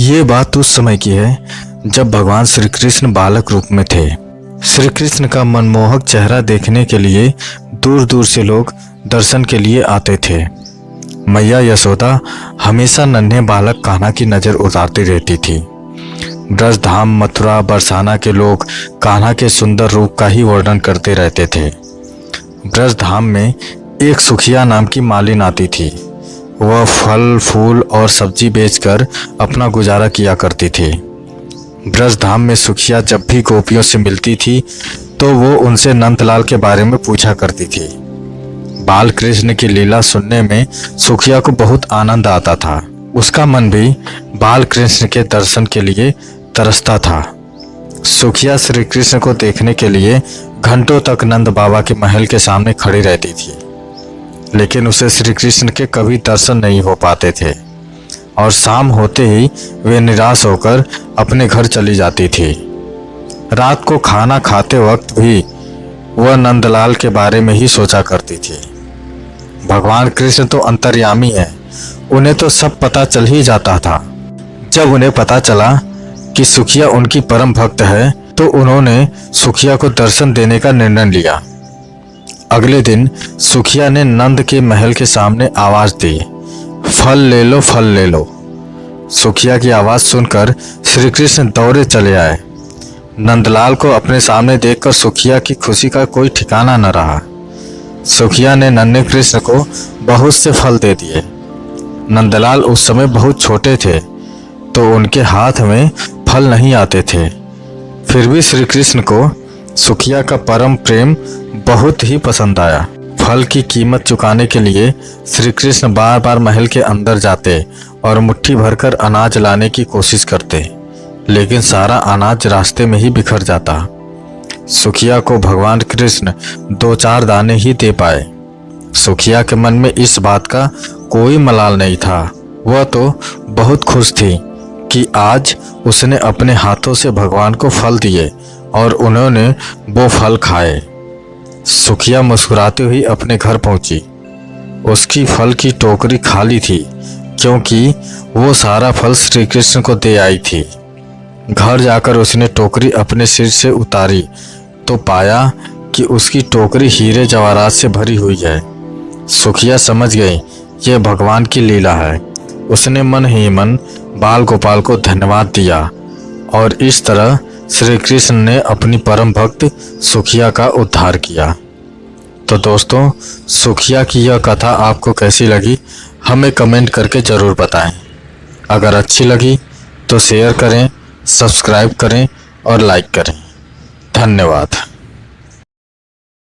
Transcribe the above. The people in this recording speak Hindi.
ये बात उस समय की है जब भगवान श्री कृष्ण बालक रूप में थे। श्री कृष्ण का मनमोहक चेहरा देखने के लिए दूर दूर से लोग दर्शन के लिए आते थे। मैया यशोदा हमेशा नन्हे बालक कान्हा की नज़र उतारती रहती थी। ब्रज धाम, मथुरा, बरसाना के लोग कान्हा के सुंदर रूप का ही वर्णन करते रहते थे। ब्रज धाम में एक सुखिया नाम की मालिन आती थी। वह फल, फूल और सब्जी बेचकर अपना गुजारा किया करती थी। ब्रज धाम में सुखिया जब भी गोपियों से मिलती थी तो वो उनसे नंदलाल के बारे में पूछा करती थी। बाल कृष्ण की लीला सुनने में सुखिया को बहुत आनंद आता था। उसका मन भी बाल कृष्ण के दर्शन के लिए तरसता था। सुखिया श्री कृष्ण को देखने के लिए घंटों तक नंद बाबा के महल के सामने खड़ी रहती थी, लेकिन उसे श्री कृष्ण के कभी दर्शन नहीं हो पाते थे और शाम होते ही वे निराश होकर अपने घर चली जाती थी। रात को खाना खाते वक्त भी वह नंदलाल के बारे में ही सोचा करती थी। भगवान कृष्ण तो अंतर्यामी है, उन्हें तो सब पता चल ही जाता था। जब उन्हें पता चला कि सुखिया उनकी परम भक्त है तो उन्होंने सुखिया को दर्शन देने का निर्णय लिया। अगले दिन सुखिया ने नंद के महल के सामने आवाज दी, फल ले लो, फल ले लो। सुखिया की आवाज सुनकर श्री कृष्ण दौड़े चले आए। नंदलाल को अपने सामने देखकर सुखिया की खुशी का कोई ठिकाना न रहा। सुखिया ने नन्हे कृष्ण को बहुत से फल दे दिए। नंदलाल उस समय बहुत छोटे थे तो उनके हाथ में फल नहीं आते थे। फिर भी श्री कृष्ण को सुखिया का परम प्रेम बहुत ही पसंद आया। फल की कीमत चुकाने के लिए श्री कृष्ण बार बार महल के अंदर जाते और मुट्ठी भरकर अनाज लाने की कोशिश करते, लेकिन सारा अनाज रास्ते में ही बिखर जाता। सुखिया को भगवान कृष्ण 2-4 दाने ही दे पाए। सुखिया के मन में इस बात का कोई मलाल नहीं था। वह तो बहुत खुश थी कि आज उसने अपने हाथों से भगवान को फल दिए और उन्होंने वो फल खाए। सुखिया मुस्कुराती हुई अपने घर पहुंची। उसकी फल की टोकरी खाली थी क्योंकि वो सारा फल श्री कृष्ण को दे आई थी। घर जाकर उसने टोकरी अपने सिर से उतारी तो पाया कि उसकी टोकरी हीरे जवाहरात से भरी हुई है। सुखिया समझ गई ये भगवान की लीला है। उसने मन ही मन बाल गोपाल को धन्यवाद दिया और इस तरह श्री कृष्ण ने अपनी परम भक्त सुखिया का उद्धार किया। तो दोस्तों, सुखिया की यह कथा आपको कैसी लगी हमें कमेंट करके ज़रूर बताएं। अगर अच्छी लगी तो शेयर करें, सब्सक्राइब करें और लाइक करें। धन्यवाद।